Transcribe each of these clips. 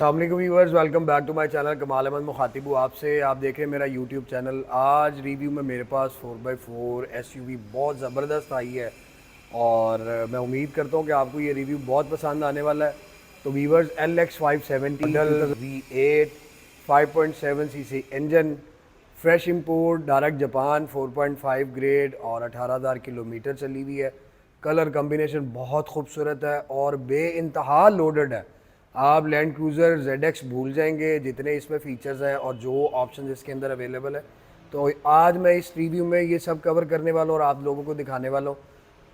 अस्सलाम viewers, welcome back to my channel. Kamal Ahmed मुखातिब हूँ आपसे। आप देख रहे हैं मेरा यूट्यूब चैनल। आज रिव्यू में मेरे पास 4x4 एसयूवी बहुत ज़बरदस्त आई है और मैं उम्मीद करता हूँ कि आपको ये रिव्यू बहुत पसंद आने वाला है। तो viewers, LX570 model V8 5.7 CC engine, fresh import, direct Japan, 4.5 grade और 18,000 किलोमीटर चली हुई है। कलर कम्बिनेशन बहुत खूबसूरत है और बे इंतहा लोडेड है। आप लैंड क्रूज़र ZX भूल जाएंगे जितने इसमें फ़ीचर्स हैं और जो ऑप्शन इसके अंदर अवेलेबल है। तो आज मैं इस रिव्यू में ये सब कवर करने वाला हूँ और आप लोगों को दिखाने वाला हूँ।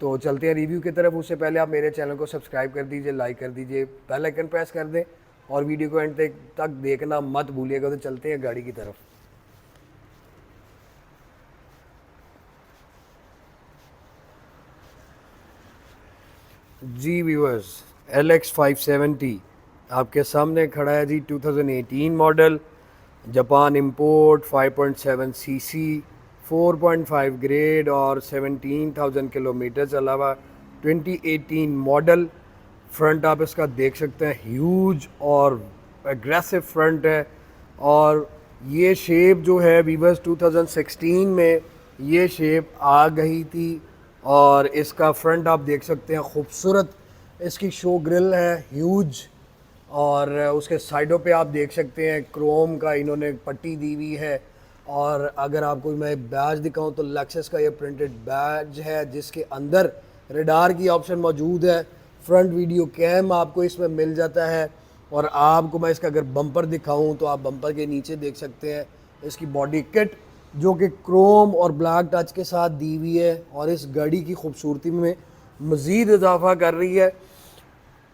तो चलते हैं रिव्यू की तरफ। उससे पहले आप मेरे चैनल को सब्सक्राइब कर दीजिए, लाइक कर दीजिए, बेल आइकन प्रेस कर दें और वीडियो को एंड तक देखना मत भूलिएगा। तो चलते हैं गाड़ी की तरफ। जी व्यूअर्स, LX570 आपके सामने खड़ा है जी। 2018 model, Japan import, 5.7 CC, 4.5 grade और 17,000 किलोमीटर चला हुआ। 2018 मॉडल। फ्रंट आप इसका देख सकते हैं, ह्यूज और एग्रेसिव फ्रंट है। और ये शेप जो है वीवर्स 2016 में ये शेप आ गई थी। और इसका फ्रंट आप देख सकते हैं, खूबसूरत इसकी शो ग्रिल है, ह्यूज। और उसके साइडों पे आप देख सकते हैं क्रोम का इन्होंने पट्टी दी हुई है। और अगर आपको मैं बैज दिखाऊं तो लेक्सस का ये प्रिंटेड बैज है जिसके अंदर रडार की ऑप्शन मौजूद है। फ्रंट वीडियो कैम आपको इसमें मिल जाता है। और आपको मैं इसका अगर बम्पर दिखाऊं तो आप बम्पर के नीचे देख सकते हैं इसकी बॉडी किट जो कि क्रोम और ब्लैक टच के साथ दी हुई है और इस गाड़ी की खूबसूरती में मज़ीद इजाफा कर रही है।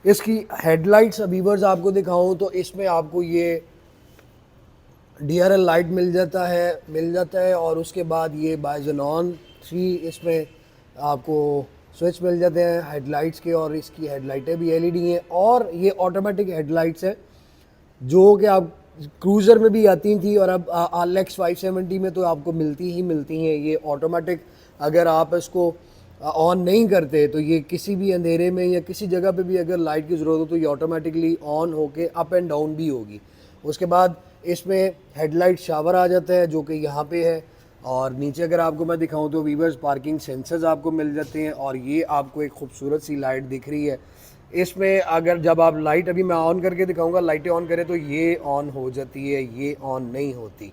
इसकी हेडलाइट्स व्यूअर्स आपको दिखाऊं तो इसमें आपको ये DRL लाइट मिल जाता है और उसके बाद ये बाइजनॉन 3 इसमें आपको स्विच मिल जाते हैं हेडलाइट्स के। और इसकी हेडलाइटें भी LED हैं और ये ऑटोमेटिक हेडलाइट्स हैं जो कि आप क्रूज़र में भी आती थी और अब LX570 में तो आपको मिलती हैं ये ऑटोमेटिक। अगर आप इसको ऑन नहीं करते तो ये किसी भी अंधेरे में या किसी जगह पे भी अगर लाइट की ज़रूरत हो तो ये ऑटोमेटिकली ऑन होके अप एंड डाउन भी होगी। उसके बाद इसमें हेडलाइट शावर आ जाता है जो कि यहाँ पे है। और नीचे अगर आपको मैं दिखाऊं तो वीवर्स पार्किंग सेंसर्स आपको मिल जाते हैं और ये आपको एक खूबसूरत सी लाइट दिख रही है। इसमें अगर जब आप लाइट अभी मैं ऑन करके दिखाऊंगा, लाइटें ऑन करें तो ये ऑन हो जाती है, ये ऑन नहीं होती।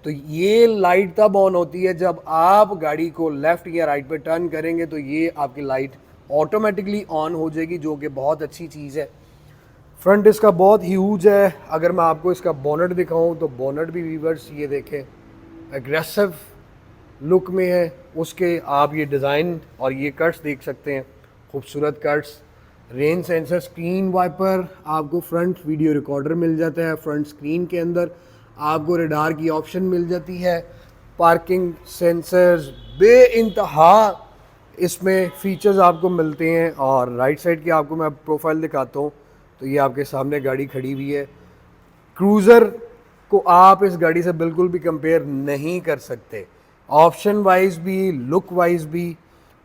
तो ये लाइट तब ऑन होती है जब आप गाड़ी को लेफ़्ट या राइट पे टर्न करेंगे तो ये आपकी लाइट ऑटोमेटिकली ऑन हो जाएगी, जो कि बहुत अच्छी चीज़ है। फ्रंट इसका बहुत ह्यूज है। अगर मैं आपको इसका बोनट दिखाऊं तो बोनट भी वीवर्स ये देखें एग्रेसिव लुक में है। उसके आप ये डिज़ाइन और ये कट्स देख सकते हैं, खूबसूरत cuts. Rain sensor, screen wiper, आपको फ्रंट वीडियो रिकॉर्डर मिल जाता है। फ्रंट स्क्रीन के अंदर आपको रडार की ऑप्शन मिल जाती है। पार्किंग सेंसर्स, बे इंतहा इसमें फ़ीचर्स आपको मिलते हैं। और राइट साइड की आपको मैं प्रोफाइल दिखाता हूँ तो ये आपके सामने गाड़ी खड़ी हुई है। क्रूज़र को आप इस गाड़ी से बिल्कुल भी कंपेयर नहीं कर सकते, ऑप्शन वाइज भी, लुक वाइज भी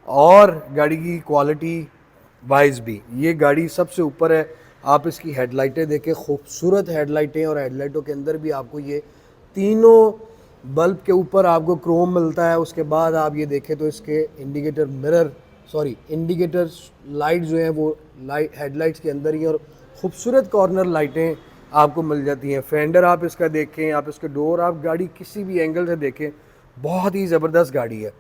और गाड़ी की क्वालिटी वाइज भी। ये गाड़ी सबसे ऊपर है। आप इसकी हेडलाइटें देखें, खूबसूरत हेडलाइटें और हेडलाइटों के अंदर भी आपको ये तीनों बल्ब के ऊपर आपको क्रोम मिलता है। उसके बाद आप ये देखें तो इसके इंडिकेटर लाइट जो हैं वो लाइट हेडलाइट्स के अंदर ही और खूबसूरत कॉर्नर लाइटें आपको मिल जाती हैं। फेंडर आप इसका देखें, आप इसके डोर, आप गाड़ी किसी भी एंगल से देखें, बहुत ही ज़बरदस्त गाड़ी है।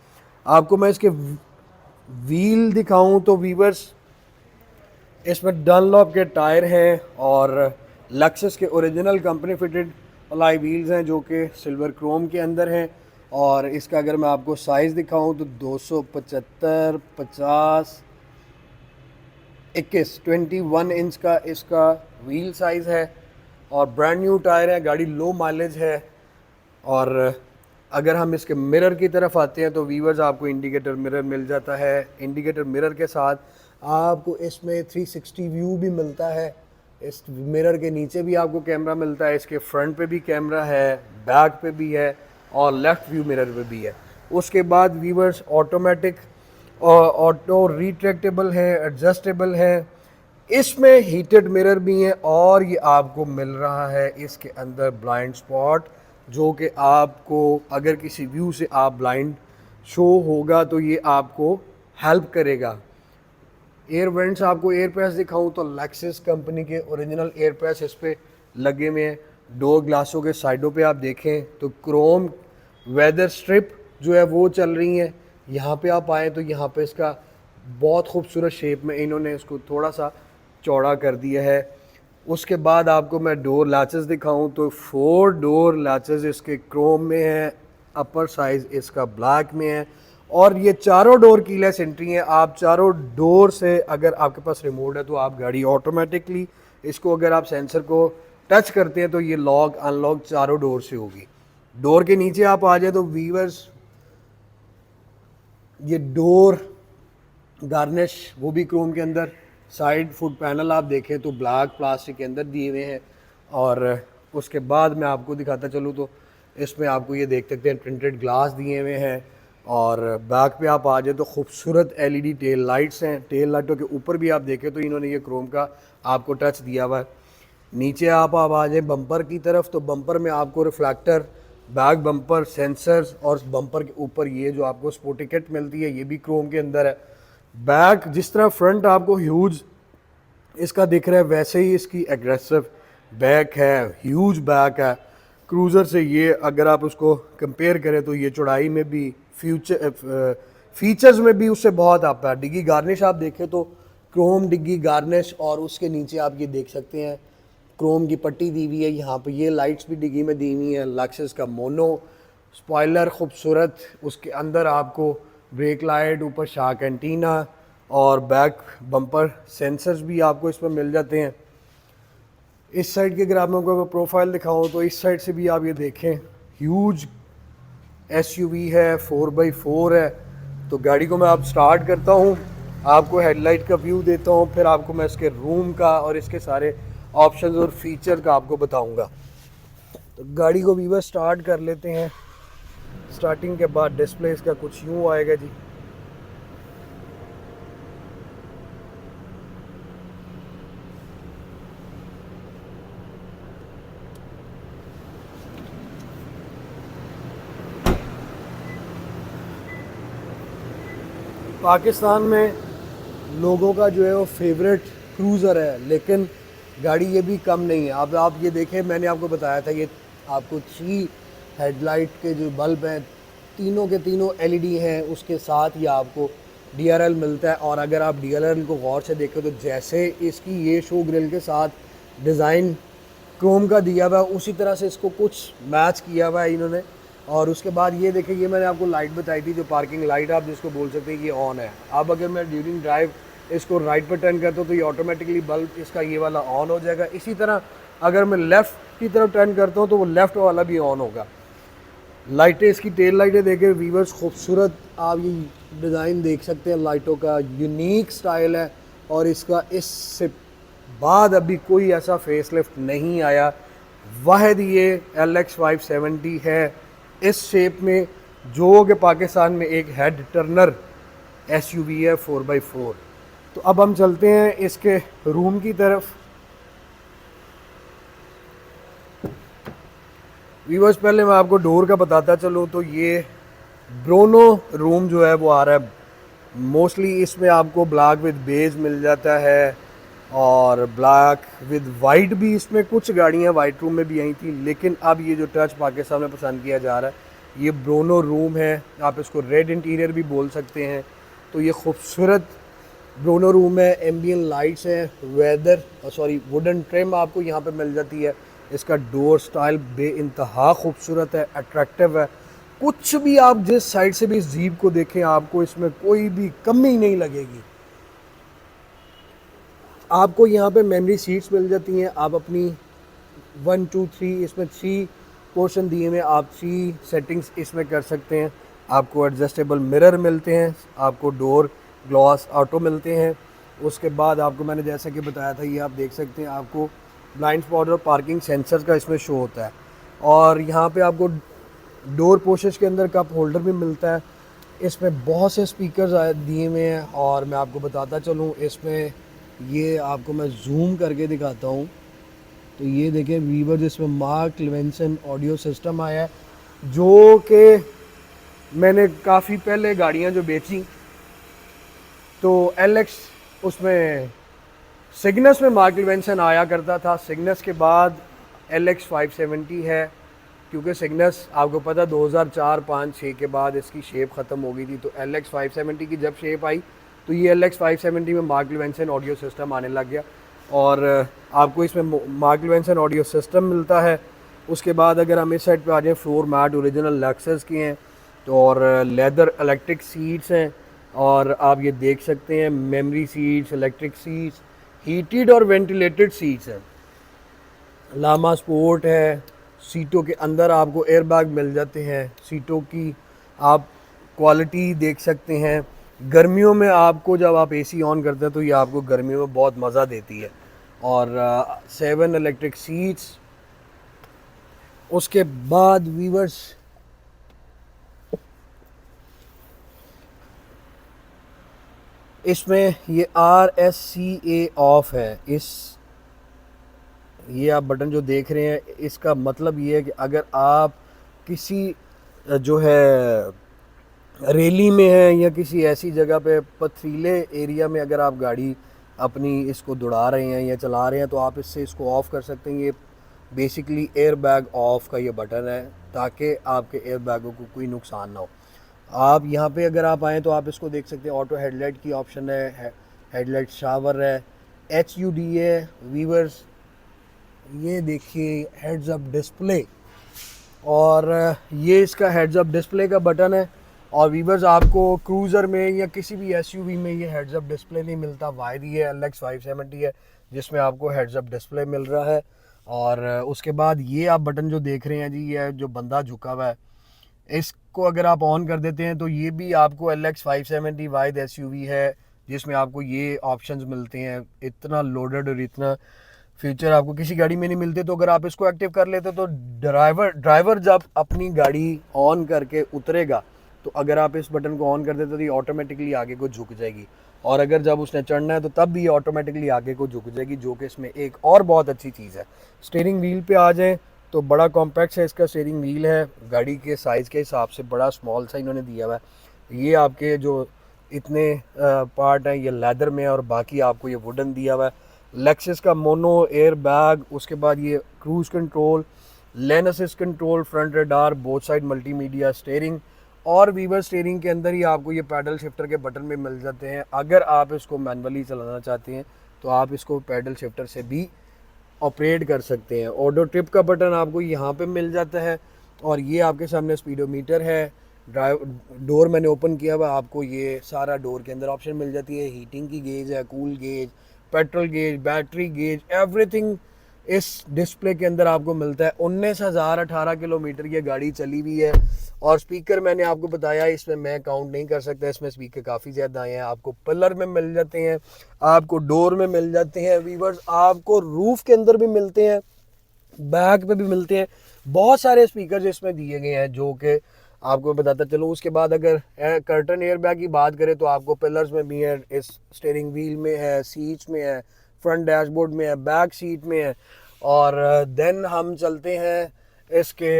आपको मैं इसके व्हील दिखाऊं तो वीवर्स इसमें डनलॉप के टायर हैं और लेक्सस के original company fitted alloy wheels हैं जो कि सिल्वर क्रोम के अंदर हैं। और इसका अगर मैं आपको साइज़ दिखाऊं तो 275 50 21 इंच का इसका व्हील साइज़ है और ब्रांड न्यू टायर है। गाड़ी लो माइलेज है। और अगर हम इसके मिरर की तरफ आते हैं तो वीवर्स आपको इंडिकेटर मिरर मिल जाता है। इंडिकेटर मिरर के साथ आपको इसमें 360 व्यू भी मिलता है। इस मिरर के नीचे भी आपको कैमरा मिलता है, इसके फ्रंट पे भी कैमरा है, बैक पे भी है और लेफ़्ट व्यू मिरर पे भी है। उसके बाद वीवर्स ऑटोमेटिक ऑटो रिट्रैक्टेबल है, एडजस्टेबल है। इसमें हीटेड मिरर भी हैं और ये आपको मिल रहा है इसके अंदर ब्लाइंड स्पॉट, जो कि आपको अगर किसी व्यू से आप ब्लाइंड शो होगा तो ये आपको हेल्प करेगा। एयर वेंट्स आपको एयर प्रेस दिखाऊं तो लेक्सिस कंपनी के ओरिजिनल एयर प्रेस इस पे लगे हुए हैं। डोर ग्लासों के साइडों पे आप देखें तो क्रोम वेदर स्ट्रिप जो है वो चल रही हैं। यहाँ पे आप आएँ तो यहाँ पे इसका बहुत खूबसूरत शेप में इन्होंने इसको थोड़ा सा चौड़ा कर दिया है। उसके बाद आपको मैं डोर लैचेस दिखाऊं तो 4 डोर लैचेस इसके क्रोम में है, अपर साइज़ इसका ब्लैक में है और ये चारों डोर कीलेस एंट्री हैं। आप चारों डोर से अगर आपके पास रिमोट है तो आप गाड़ी ऑटोमेटिकली इसको अगर आप सेंसर को टच करते हैं तो ये लॉक अनलॉक चारों डोर से होगी। डोर के नीचे आप आ जाए तो वीवर्स ये डोर गार्निश वो भी क्रोम के अंदर, साइड फुट पैनल आप देखें तो ब्लैक प्लास्टिक के अंदर दिए हुए हैं। और उसके बाद मैं आपको दिखाता चलूँ तो इसमें आपको ये देख सकते हैं प्रिंटेड ग्लास दिए हुए हैं। और बैक पे आप आ जाए तो खूबसूरत एलईडी टेल लाइट्स हैं। टेल लाइटों के ऊपर भी आप देखें तो इन्होंने ये क्रोम का आपको टच दिया हुआ है। नीचे आप आ जाए बम्पर की तरफ तो बम्पर में आपको रिफ्लेक्टर, बैक बम्पर सेंसर्स और बम्पर के ऊपर ये जो आपको स्पोर्टी किट मिलती है ये भी क्रोम के अंदर है। बैक जिस तरह फ्रंट आपको ह्यूज इसका दिख रहा है वैसे ही इसकी एग्रेसिव बैक है, ह्यूज बैक है। क्रूज़र से ये अगर आप उसको कंपेयर करें तो ये चौड़ाई में भी फीचर्स में भी उससे बहुत आता है। डिग्गी गार्निश आप देखें तो क्रोम डिग्गी गार्निश और उसके नीचे आप ये देख सकते हैं क्रोम की पट्टी दी हुई है। यहाँ पे ये लाइट्स भी डिग्गी में दी हुई हैं। लेक्सस का मोनो स्पॉइलर खूबसूरत, उसके अंदर आपको ब्रेक लाइट, ऊपर शार्क एंटीना और बैक बम्पर सेंसर्स भी आपको इसमें मिल जाते हैं। इस साइड के अगर आप लोगों को प्रोफाइल दिखाऊं तो इस साइड से भी आप ये देखें ह्यूज एसयूवी है, 4x4 है। तो गाड़ी को मैं अब स्टार्ट करता हूँ, आपको हेडलाइट का व्यू देता हूँ, फिर आपको मैं इसके रूम का और इसके सारे ऑप्शंस और फीचर का आपको बताऊँगा। तो गाड़ी को वीवर स्टार्ट कर लेते हैं। स्टार्टिंग के बाद डिस्प्ले इसका कुछ यूँ आएगा जी। पाकिस्तान में लोगों का जो है वो फेवरेट क्रूज़र है, लेकिन गाड़ी ये भी कम नहीं है। अब आप ये देखें, मैंने आपको बताया था ये आपको 3 हेडलाइट के जो बल्ब हैं तीनों के तीनों एलईडी हैं, उसके साथ ही आपको डीआरएल मिलता है। और अगर आप डीआरएल को गौर से देखें तो जैसे इसकी ये शो ग्रिल के साथ डिज़ाइन क्रोम का दिया हुआ है उसी तरह से इसको कुछ मैच किया हुआ है इन्होंने। और उसके बाद ये देखें, ये मैंने आपको लाइट बताई थी जो पार्किंग लाइट आप जिसको बोल सकते हैं, ये ऑन है। अब अगर मैं ड्यूरिंग ड्राइव इसको राइट पर टर्न करता हूँ तो ये ऑटोमेटिकली बल्ब इसका ये वाला ऑन हो जाएगा। इसी तरह अगर मैं लेफ़्ट की तरफ टर्न करता हूँ तो वो लेफ़्ट वाला भी ऑन होगा। लाइटें इसकी टेल लाइटें देखें वीवर्स, खूबसूरत आप ये डिज़ाइन देख सकते हैं, लाइटों का यूनिक स्टाइल है। और इसका इससे बाद अभी कोई ऐसा फेसलिफ्ट नहीं आया। वाहिद ये LX570 है इस शेप में, जो कि पाकिस्तान में एक हेड टर्नर एसयूवी है 4x4। तो अब हम चलते हैं इसके रूम की तरफ। व्यूअर्स पहले मैं आपको डोर का बताता चलूँ तो ये ब्रोनो रूम जो है वो आ रहा है। मोस्टली इसमें आपको ब्लैक विद बेज मिल जाता है और ब्लैक विद वाइट भी, इसमें कुछ गाड़ियाँ वाइट रूम में भी आई थी, लेकिन अब ये जो टच पाकिस्तान में पसंद किया जा रहा है ये ब्रोनो रूम है। आप इसको रेड इंटीरियर भी बोल सकते हैं। तो ये खूबसूरत ब्रोनो रूम है, एम्बियन लाइट्स हैं, वुडन ट्रिम आपको यहाँ पे मिल जाती है। इसका डोर स्टाइल बेइंतहा खूबसूरत है, अट्रैक्टिव है। कुछ भी आप जिस साइड से भी इस जीप को देखें आपको इसमें कोई भी कमी नहीं लगेगी। आपको यहाँ पे मेमोरी सीट्स मिल जाती हैं। आप अपनी 1 2 3 इसमें 3 पोर्शन दिए हुए, आप 3 सेटिंग्स इसमें कर सकते हैं। आपको एडजस्टेबल मिरर मिलते हैं, आपको डोर ग्लास ऑटो मिलते हैं। उसके बाद आपको मैंने जैसा कि बताया था ये आप देख सकते हैं, आपको ब्लाइंड स्पॉट और पार्किंग सेंसर का इसमें शो होता है। और यहाँ पे आपको डोर पोशेस के अंदर कप होल्डर भी मिलता है। इसमें बहुत से स्पीकर्स दिए हुए हैं और मैं आपको बताता चलूँ इसमें ये आपको मैं जूम करके दिखाता हूँ। तो ये देखें वीवर, जिसमें मार्क लेवेंसन ऑडियो सिस्टम आया है, जो कि मैंने काफ़ी पहले गाड़ियाँ जो बेची तो LX उसमें सिग्नस में मार्क लेवेंसन आया करता था। सिग्नस के बाद LX 570 है, क्योंकि सिग्नस आपको पता 2004, 5, 6 के बाद इसकी शेप ख़त्म हो गई थी। तो LX 570 की जब शेप आई तो ये LX 570 में मार्क लेवेंसन ऑडियो सिस्टम आने लग गया और आपको इसमें मार्क लेवेंसन ऑडियो सिस्टम मिलता है। उसके बाद अगर हम इस साइड पे आ जाएँ, फ्लोर मैट ओरिजिनल लेक्सस की हैं तो, और लेदर इलेक्ट्रिक सीट्स हैं, और आप ये देख सकते हैं memory seats, electric seats, heated और वेंटिलेटेड सीट्स हैं। लामा स्पोर्ट है, सीटों के अंदर आपको एयर बैग मिल जाते हैं। सीटों की आप क्वालिटी देख सकते हैं। गर्मियों में आपको जब आप AC ऑन करते हैं तो ये आपको गर्मियों में बहुत मज़ा देती है। और 7 इलेक्ट्रिक सीट्स। उसके बाद वीवर्स इसमें ये RSCA ऑफ है। ये आप बटन जो देख रहे हैं, इसका मतलब ये है कि अगर आप किसी जो है रैली में हैं या किसी ऐसी जगह पे पथरीले एरिया में अगर आप गाड़ी अपनी इसको दौड़ा रहे हैं या चला रहे हैं तो आप इससे इसको ऑफ़ कर सकते हैं। ये बेसिकली एयर बैग ऑफ का ये बटन है, ताकि आपके एयर बैगों को कोई नुकसान ना हो। आप यहाँ पे अगर आप आएँ तो आप इसको देख सकते हैं, ऑटो हेडलाइट की ऑप्शन है, हेडलाइट शावर है, HUD है। वीवर्स ये देखिए हेड्स अप डिस्प्ले, और ये इसका हेड्स अप डिस्प्ले का बटन है। और वीवर्स आपको क्रूज़र में या किसी भी SUV में ये हेड्स अप डिस्प्ले नहीं मिलता। वायद ये LX 570 है जिसमें आपको हेड्स अप डिस्प्ले मिल रहा है। और उसके बाद ये आप बटन जो देख रहे हैं जी, ये जो बंदा झुका हुआ है, इसको अगर आप ऑन कर देते हैं तो ये भी आपको LX 570 वायद SUV है जिसमें आपको ये ऑप्शंस मिलते हैं। इतना लोडेड और इतना फीचर आपको किसी गाड़ी में नहीं मिलते। तो अगर आप इसको एक्टिव कर लेते तो ड्राइवर जब अपनी गाड़ी ऑन करके उतरेगा तो अगर आप इस बटन को ऑन कर देते तो ये ऑटोमेटिकली आगे को झुक जाएगी, और अगर जब उसने चढ़ना है तो तब भी ये ऑटोमेटिकली आगे को झुक जाएगी, जो कि इसमें एक और बहुत अच्छी चीज़ है। स्टीयरिंग व्हील पे आ जाएँ तो बड़ा कॉम्पैक्ट है इसका स्टीयरिंग व्हील है, गाड़ी के साइज़ के हिसाब से बड़ा स्मॉल सा इन्होंने दिया हुआ है। ये आपके जो इतने पार्ट हैं ये लेदर में, और बाकी आपको ये वुडन दिया हुआ है। लेक्सस का मोनो एयर बैग, उसके बाद ये cruise control, lane assist control, front radar, both side multimedia steering, और वीवर स्टीयरिंग के अंदर ही आपको ये पैडल शिफ्टर के बटन भी मिल जाते हैं। अगर आप इसको मैनुअली चलाना चाहते हैं तो आप इसको पैडल शिफ्टर से भी ऑपरेट कर सकते हैं। ऑटो ट्रिप का बटन आपको यहाँ पे मिल जाता है, और ये आपके सामने स्पीडोमीटर है। डोर मैंने ओपन किया हुआ, आपको ये सारा डोर के अंदर ऑप्शन मिल जाती है। हीटिंग की गेज है, cool gauge, petrol gauge, battery gauge, everything इस डिस्प्ले के अंदर आपको मिलता है। 19,018 किलोमीटर ये गाड़ी चली हुई है। और स्पीकर मैंने आपको बताया, इसमें मैं काउंट नहीं कर सकता, इसमें स्पीकर काफ़ी ज़्यादा आए हैं। आपको पिलर में मिल जाते हैं, आपको डोर में मिल जाते हैं वीवर्स, आपको रूफ के अंदर भी मिलते हैं, बैक पे भी मिलते हैं। बहुत सारे स्पीकर इसमें दिए गए हैं जो कि आपको बताता चलो। उसके बाद अगर कर्टन एयर बैग की बात करें तो आपको पिलर्स में भी है, इस स्टीयरिंग व्हील में है, सीट्स में है, फ्रंट डैशबोर्ड में है, बैक सीट में है। और देन हम चलते हैं इसके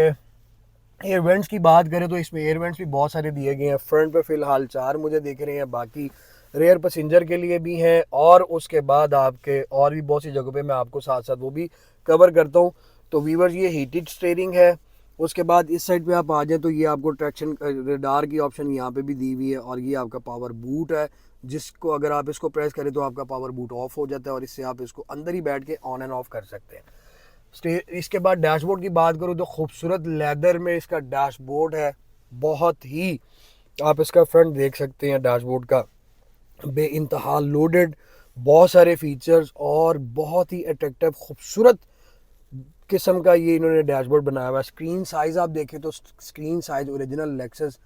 एयर वेंट्स की बात करें तो इसमें एयर वेंट्स भी बहुत सारे दिए गए हैं। फ्रंट पे फ़िलहाल 4 मुझे दिख रहे हैं, बाकी रेयर पैसेंजर के लिए भी हैं। और उसके बाद आपके और भी बहुत सी जगहों पे मैं आपको साथ साथ वो भी कवर करता हूँ। तो वीवर्स ये हीटेड स्टीयरिंग है। उसके बाद इस साइड पे आप आ जाए तो ये आपको ट्रैक्शन रडार की ऑप्शन यहाँ पे भी दी हुई है, और ये आपका पावर बूट है, जिसको अगर आप इसको प्रेस करें तो आपका पावर बूट ऑफ हो जाता है, और इससे आप इसको अंदर ही बैठ के ऑन एंड ऑफ कर सकते हैं। इसके बाद डैशबोर्ड की बात करूँ तो खूबसूरत लेदर में इसका डैशबोर्ड है। बहुत ही आप इसका फ्रंट देख सकते हैं डैशबोर्ड का, बे इंतहा लोडेड, बहुत सारे फीचर्स और बहुत ही अट्रैक्टिव खूबसूरत किस्म का ये इन्होंने डैशबोर्ड बनाया हुआ है। स्क्रीन साइज़ आप देखें तो स्क्रीन साइज़ ओरिजिनल लेक्सस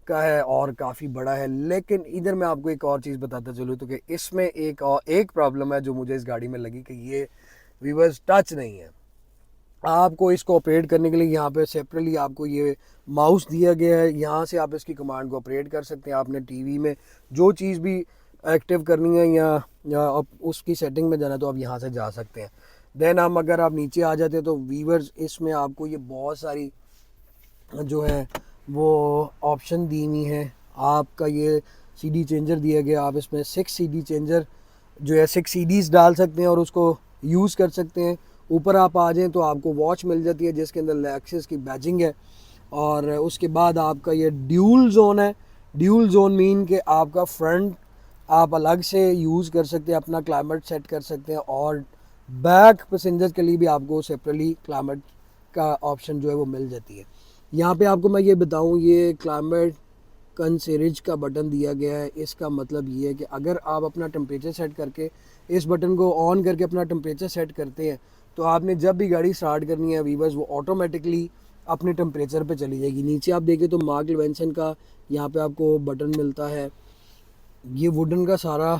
का है और काफ़ी बड़ा है। लेकिन इधर मैं आपको एक और चीज़ बताता चलूँ तो कि इसमें एक प्रॉब्लम है जो मुझे इस गाड़ी में लगी, कि ये वीवर्स टच नहीं है। आपको इसको ऑपरेट करने के लिए यहाँ पे सेपरेटली आपको ये माउस दिया गया है, यहाँ से आप इसकी कमांड को ऑपरेट कर सकते हैं। आपने टीवी में जो चीज़ भी एक्टिव करनी है या आप उसकी सेटिंग में जाना है तो आप यहाँ से जा सकते हैं। देन हम अगर आप नीचे आ जाते हैं तो वीवर्स इसमें आपको ये बहुत सारी जो है वो ऑप्शन दी हुई है। आपका ये सीडी चेंजर दिया गया, आप इसमें 6 सीडी चेंजर जो है 6 सीडीज़ डाल सकते हैं और उसको यूज़ कर सकते हैं। ऊपर आप आ जाएं तो आपको वॉच मिल जाती है जिसके अंदर लेक्सस की बैजिंग है। और उसके बाद आपका ये ड्यूल जोन है। ड्यूल जोन मीन कि आपका फ्रंट आप अलग से यूज़ कर सकते हैं, अपना क्लाइमेट सेट कर सकते हैं, और बैक पैसेंजर के लिए भी आपको सेपरेटली क्लाइमेट का ऑप्शन जो है वो मिल जाती है। यहाँ पे आपको मैं ये बताऊँ, ये क्लाइमेट कंसरिज का बटन दिया गया है। इसका मतलब ये है कि अगर आप अपना टेम्परेचर सेट करके इस बटन को ऑन करके अपना टेम्परेचर सेट करते हैं तो आपने जब भी गाड़ी स्टार्ट करनी है वीवर्स वो ऑटोमेटिकली अपने टेम्परेचर पे चली जाएगी। नीचे आप देखें तो मार्क लेवेंसन का यहाँ पे आपको बटन मिलता है। ये वुडन का सारा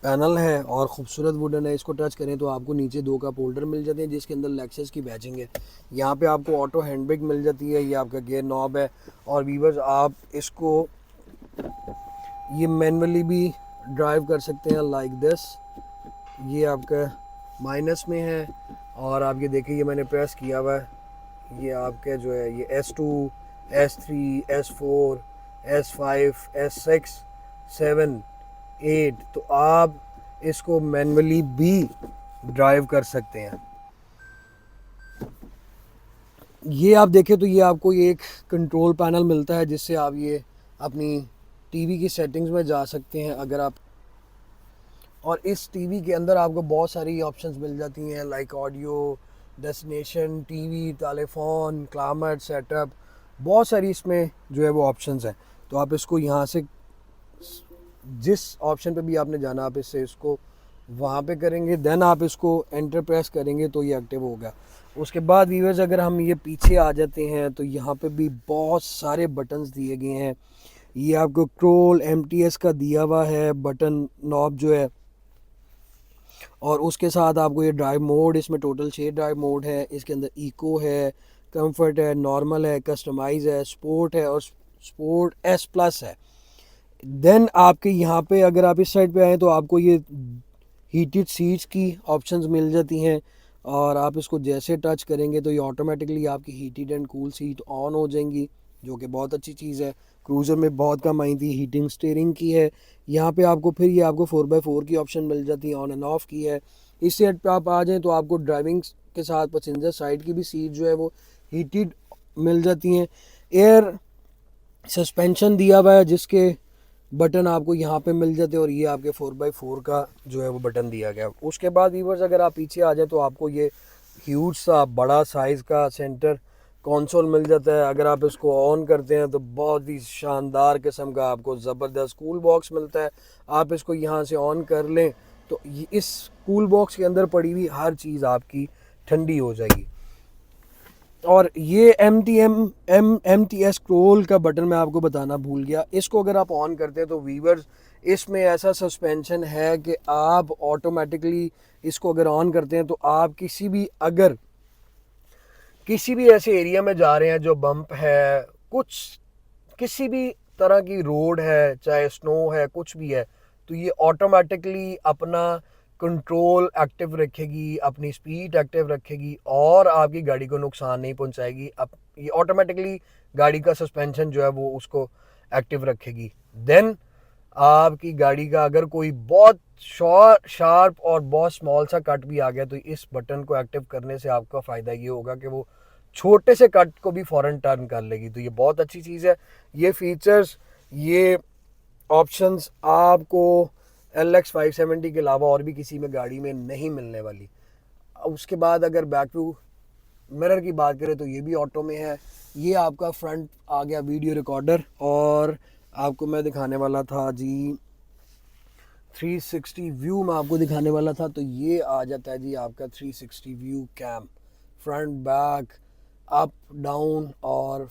पैनल है और ख़ूबसूरत वुडन है। इसको टच करें तो आपको नीचे 2 कप होल्डर मिल जाते हैं जिसके अंदर लेक्सस की बैजिंग है। यहाँ पे आपको ऑटो हैंड ब्रेक मिल जाती है। ये आपका गियर नॉब है और वीवर्स आप इसको ये मैनुअली भी ड्राइव कर सकते हैं लाइक दिस। ये आपका माइनस में है और आप ये देखिए ये मैंने प्रेस किया हुआ है। ये आपके जो है ये S2, S3, S4, S5, S6, 7, 8, तो आप इसको मैनुअली भी ड्राइव कर सकते हैं। ये आप देखें तो ये आपको एक कंट्रोल पैनल मिलता है जिससे आप ये अपनी टीवी की सेटिंग्स में जा सकते हैं अगर आप, और इस टीवी के अंदर आपको बहुत सारी ऑप्शंस मिल जाती हैं like audio, destination, TV, telephone, climate setup, बहुत सारी इसमें जो है वो ऑप्शंस हैं। तो आप इसको यहाँ से जिस ऑप्शन पे भी आपने जाना आप इससे इसको वहाँ पे करेंगे, देन आप इसको एंटर प्रेस करेंगे तो ये एक्टिव होगा। उसके बाद व्यूअर्स अगर हम ये पीछे आ जाते हैं तो यहाँ पे भी बहुत सारे बटन्स दिए गए हैं। ये आपको क्रोल MTS का दिया हुआ है बटन नॉब जो है, और उसके साथ आपको ये ड्राइव मोड, इसमें टोटल 6 ड्राइव मोड है। इसके अंदर इको है, कंफर्ट है, नॉर्मल है, कस्टमाइज है, स्पोर्ट है और स्पोर्ट S+ है। देन आपके यहाँ पे अगर आप इस साइड पे आए तो आपको ये हीटेड सीट्स की ऑप्शंस मिल जाती हैं और आप इसको जैसे टच करेंगे तो ये ऑटोमेटिकली आपकी heated and cool seat on हो जाएंगी, जो कि बहुत अच्छी चीज़ है। क्रूज़र में बहुत कम आई थी। हीटिंग स्टीयरिंग की है। यहाँ पे आपको फिर ये आपको 4x4 की ऑप्शन मिल जाती है, ऑन एंड ऑफ की है। इस साइड पे आप आ जाएँ तो आपको ड्राइविंग के साथ पैसेंजर साइड की भी सीट जो है वो हीटेड मिल जाती हैं। एयर सस्पेंशन दिया हुआ है जिसके बटन आपको यहाँ पे मिल जाते हैं और ये आपके 4x4 का जो है वो बटन दिया गया। उसके बाद व्यूअर्स अगर आप पीछे आ जाए तो आपको ये ह्यूज सा बड़ा साइज़ का सेंटर कंसोल मिल जाता है। अगर आप इसको ऑन करते हैं तो बहुत ही शानदार किस्म का आपको ज़बरदस्त कूल बॉक्स मिलता है। आप इसको यहाँ से ऑन कर लें तो इस कूल बॉक्स के अंदर पड़ी हुई हर चीज़ आपकी ठंडी हो जाएगी। और ये MTS क्रोल का बटन मैं आपको बताना भूल गया। इसको अगर आप ऑन करते हैं तो व्यूअर्स इसमें ऐसा सस्पेंशन है कि आप ऑटोमेटिकली इसको अगर ऑन करते हैं तो आप अगर किसी भी ऐसे एरिया में जा रहे हैं जो बम्प है, कुछ किसी भी तरह की रोड है, चाहे स्नो है, कुछ भी है, तो ये ऑटोमेटिकली अपना कंट्रोल एक्टिव रखेगी, अपनी स्पीड एक्टिव रखेगी और आपकी गाड़ी को नुकसान नहीं पहुंचाएगी। अब ये ऑटोमेटिकली गाड़ी का सस्पेंशन जो है वो उसको एक्टिव रखेगी। देन आपकी गाड़ी का अगर कोई बहुत शार्प और बहुत स्मॉल सा कट भी आ गया तो इस बटन को एक्टिव करने से आपका फ़ायदा ये होगा कि वो छोटे से कट को भी फ़ौरन टर्न कर लेगी। तो ये बहुत अच्छी चीज़ है। ये फीचर्स, ये ऑप्शंस आपको LX 570 के अलावा और भी किसी में गाड़ी में नहीं मिलने वाली। उसके बाद अगर बैक टू मिरर की बात करें तो ये भी ऑटो में है। ये आपका फ्रंट आ गया वीडियो रिकॉर्डर, और आपको मैं दिखाने वाला था जी 360 व्यू में आपको दिखाने वाला था, तो ये आ जाता है जी आपका 360 view cam, front back up down और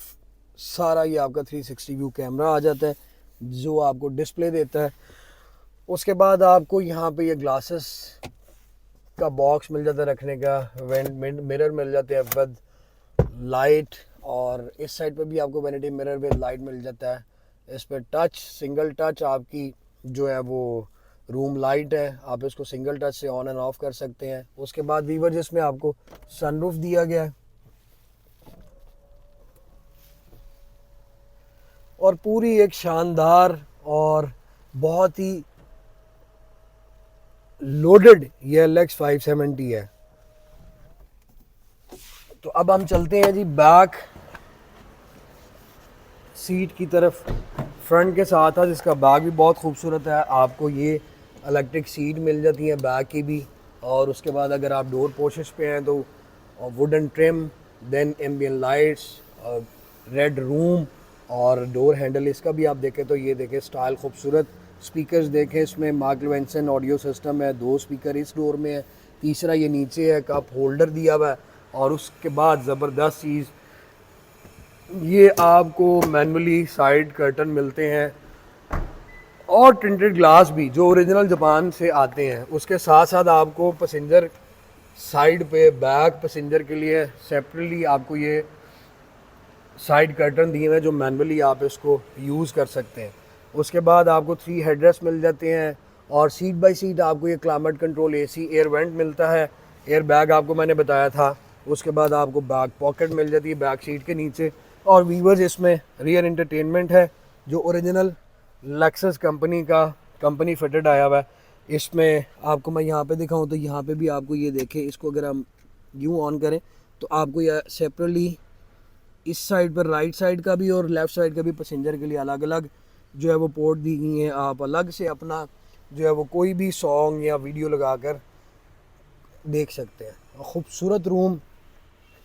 सारा ये आपका 360 व्यू कैमरा आ जाता है जो आपको डिस्प्ले देता है। उसके बाद आपको यहाँ पे ये ग्लासेस का बॉक्स मिल जाता है रखने का, मिरर मिल जाते हैं विद लाइट, और इस साइड पे भी आपको वैनिटी मिरर विद लाइट मिल जाता है। इस पर टच, सिंगल टच आपकी जो है वो रूम लाइट है, आप इसको सिंगल टच से ऑन एंड ऑफ कर सकते हैं। उसके बाद वीवर जिसमें आपको सनरूफ दिया गया है और पूरी एक शानदार और बहुत ही लोडेड ये LX 570 है। तो अब हम चलते हैं जी बैक सीट की तरफ। फ्रंट के साथ साथ इसका बैग भी बहुत खूबसूरत है, आपको ये इलेक्ट्रिक सीट मिल जाती है बैक की भी। और उसके बाद अगर आप डोर पोर्शेस पे हैं तो wooden trim, then ambient lights, red room और डोर हैंडल इसका भी आप देखें तो ये देखें स्टाइल खूबसूरत। स्पीकर्स देखें, इसमें मार्क लेविंसन ऑडियो सिस्टम है, 2 स्पीकर इस डोर में है, तीसरा ये नीचे है, कप होल्डर दिया हुआ है। और उसके बाद ज़बरदस्त चीज़, ये आपको मैनुअली साइड कर्टन मिलते हैं और टिंटेड ग्लास भी जो ओरिजिनल जापान से आते हैं। उसके साथ साथ आपको पैसेंजर साइड पे बैक पैसेंजर के लिए सेपरेटली आपको ये साइड कर्टन दिए हुए हैं जो मैनुअली आप इसको यूज़ कर सकते हैं। उसके बाद आपको 3 हेडरेस्ट मिल जाते हैं और सीट बाय सीट आपको ये climate control AC air vent मिलता है। एयर बैग आपको मैंने बताया था। उसके बाद आपको बैक पॉकेट मिल जाती है बैक सीट के नीचे। और वीवर्स इसमें रियर इंटरटेनमेंट है जो ओरिजिनल लेक्सस कंपनी का कंपनी फिटेड आया हुआ है। इसमें आपको मैं यहाँ पे दिखाऊँ तो यहाँ पे भी आपको ये देखें, इसको अगर हम यूँ ऑन करें तो आपको यह सेपरेटली इस साइड पर राइट साइड का भी और लेफ़्ट साइड का भी पैसेंजर के लिए अलग अलग जो है वो पोर्ट दी गई हैं। आप अलग से अपना जो है वो कोई भी सॉन्ग या वीडियो लगा कर देख सकते हैं। खूबसूरत रूम,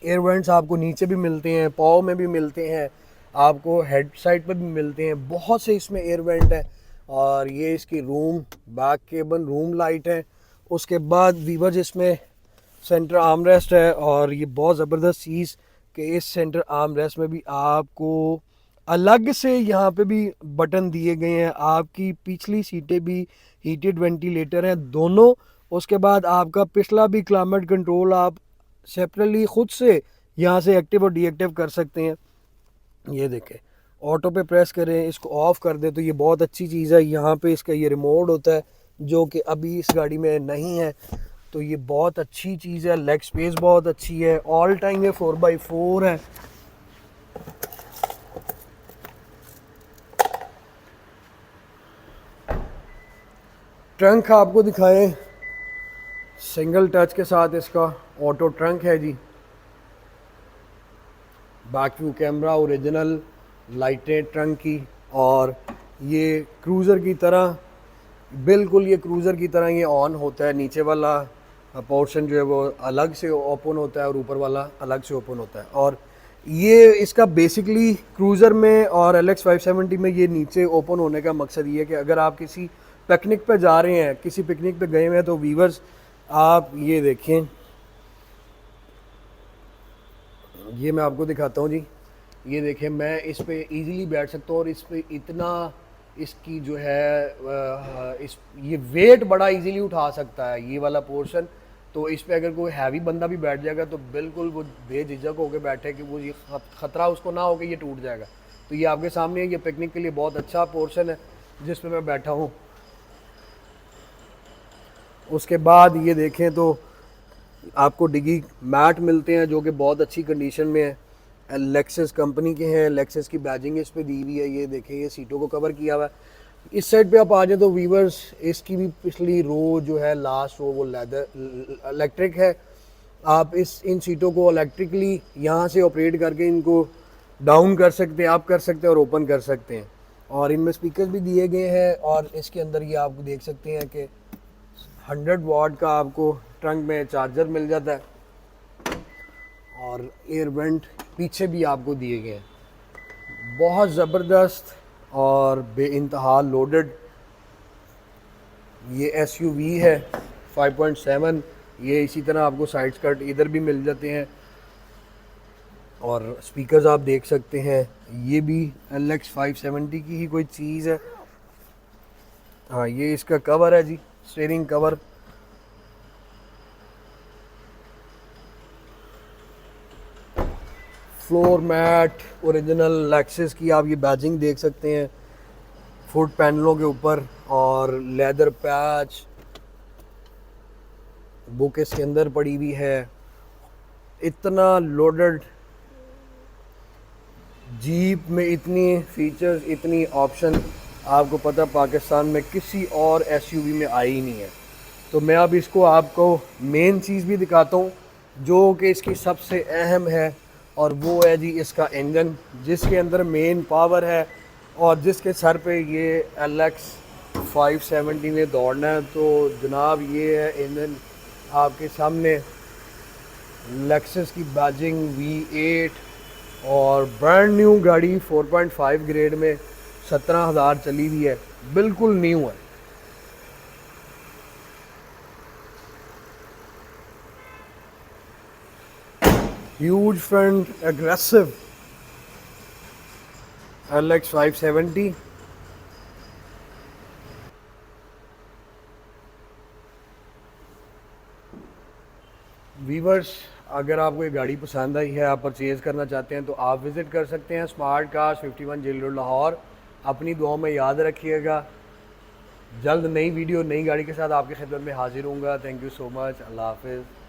एयर वेंट्स आपको नीचे भी मिलते हैं, पाव में भी मिलते हैं, आपको हेड साइड पर भी मिलते हैं, बहुत से इसमें एयर वेंट है। और ये इसकी रूम बैक केबन रूम लाइट है। उसके बाद वीवर्स इसमें सेंटर आर्मरेस्ट है और ये बहुत ज़बरदस्त चीज़ कि इस सेंटर आर्मरेस्ट में भी आपको अलग से यहाँ पे भी बटन दिए गए हैं। आपकी पिछली सीटें भी हीटेड वेंटिलेटर हैं दोनों। उसके बाद आपका पिछला भी क्लाइमेट कंट्रोल आप सेपरेटली ख़ुद से यहाँ से एक्टिव और डीएक्टिव कर सकते हैं। ये देखें, ऑटो पे प्रेस करें, इसको ऑफ़ कर दें तो ये बहुत अच्छी चीज़ है। यहाँ पे इसका ये रिमोट होता है जो कि अभी इस गाड़ी में नहीं है, तो ये बहुत अच्छी चीज़ है। लेग स्पेस बहुत अच्छी है, ऑल टाइम ये 4x4 है। ट्रंक आपको दिखाएं, सिंगल टच के साथ इसका ऑटो ट्रंक है जी। बैक व्यू कैमरा, ओरिजिनल लाइटें ट्रंक की, और ये क्रूज़र की तरह बिल्कुल ये क्रूज़र की तरह ये ऑन होता है। नीचे वाला पोर्शन जो है वो अलग से ओपन होता है और ऊपर वाला अलग से ओपन होता है। और ये इसका बेसिकली क्रूज़र में और LX 570 में ये नीचे ओपन होने का मकसद ये है कि अगर आप किसी पिकनिक पे जा रहे हैं, किसी पिकनिक पे गए हुए हैं, तो वीवर्स आप ये देखें, ये मैं आपको दिखाता हूँ जी। ये देखें, मैं इस पे इजीली बैठ सकता हूँ और इस पे इतना इसकी जो है इस ये वेट बड़ा इजीली उठा सकता है ये वाला पोर्शन। तो इस पे अगर कोई हैवी बंदा भी बैठ जाएगा तो बिल्कुल वो बेझिझक होकर बैठे कि वो ये ख़तरा उसको ना हो कि ये टूट जाएगा। तो ये आपके सामने है, ये पिकनिक के लिए बहुत अच्छा पोर्शन है जिस पे मैं बैठा हूँ। उसके बाद ये देखें तो आपको डिगी मैट मिलते हैं जो कि बहुत अच्छी कंडीशन में है, लेक्सस कंपनी के हैं। लेक्सस की बैजिंग इस पे दी हुई है। ये देखें, ये सीटों को कवर किया हुआ है। इस साइड पे आप आ जाए तो वीवर्स इसकी भी पिछली रो जो है, लास्ट रो, वो लेदर इलेक्ट्रिक है। आप इन सीटों को इलेक्ट्रिकली यहाँ से ऑपरेट करके इनको डाउन कर सकते हैं, अप कर सकते हैं और ओपन कर सकते हैं। और इनमें स्पीकर भी दिए गए हैं। और इसके अंदर ये आप देख सकते हैं कि 100 वाट का आपको ट्रंक में चार्जर मिल जाता है और एयर वेंट पीछे भी आपको दिए गए हैं। बहुत ज़बरदस्त और बेइंतहा लोडेड ये SUV है 5.7। ये इसी तरह आपको साइड स्कर्ट इधर भी मिल जाते हैं और स्पीकर्स आप देख सकते हैं। ये भी LX 570 की ही कोई चीज़ है। हाँ, ये इसका कवर है जी, steering cover. Floor mat original Lexus की आप ये बैजिंग देख सकते हैं। फुट पैनलों के ऊपर और लेदर पैच बुक इसके अंदर पड़ी हुई है। इतना लोडेड जीप में इतनी फीचर्स, इतनी ऑप्शन आपको पता पाकिस्तान में किसी और एसयूवी में आई ही नहीं है। तो मैं अब इसको आपको मेन चीज़ भी दिखाता हूँ जो कि इसकी सबसे अहम है, और वो है जी इसका इंजन, जिसके अंदर मेन पावर है और जिसके सर पे ये LX 570 ने दौड़ना है। तो जनाब ये है इंजन आपके सामने, लेक्सस की बैजिंग V8 और ब्रांड न्यू गाड़ी 4.5 ग्रेड में 17,000 चली हुई है, बिल्कुल न्यू है। Huge front, aggressive LX 570। Viewers, अगर आपको ये गाड़ी पसंद आई है, आप परचेज़ करना चाहते हैं, तो आप विज़िट कर सकते हैं smart cars 51 jail road Lahore. अपनी दुआओं में याद रखिएगा। जल्द नई वीडियो नई गाड़ी के साथ आपकी खिदमत में हाजिर होऊंगा। Thank you so much. अल्लाह हाफिज़।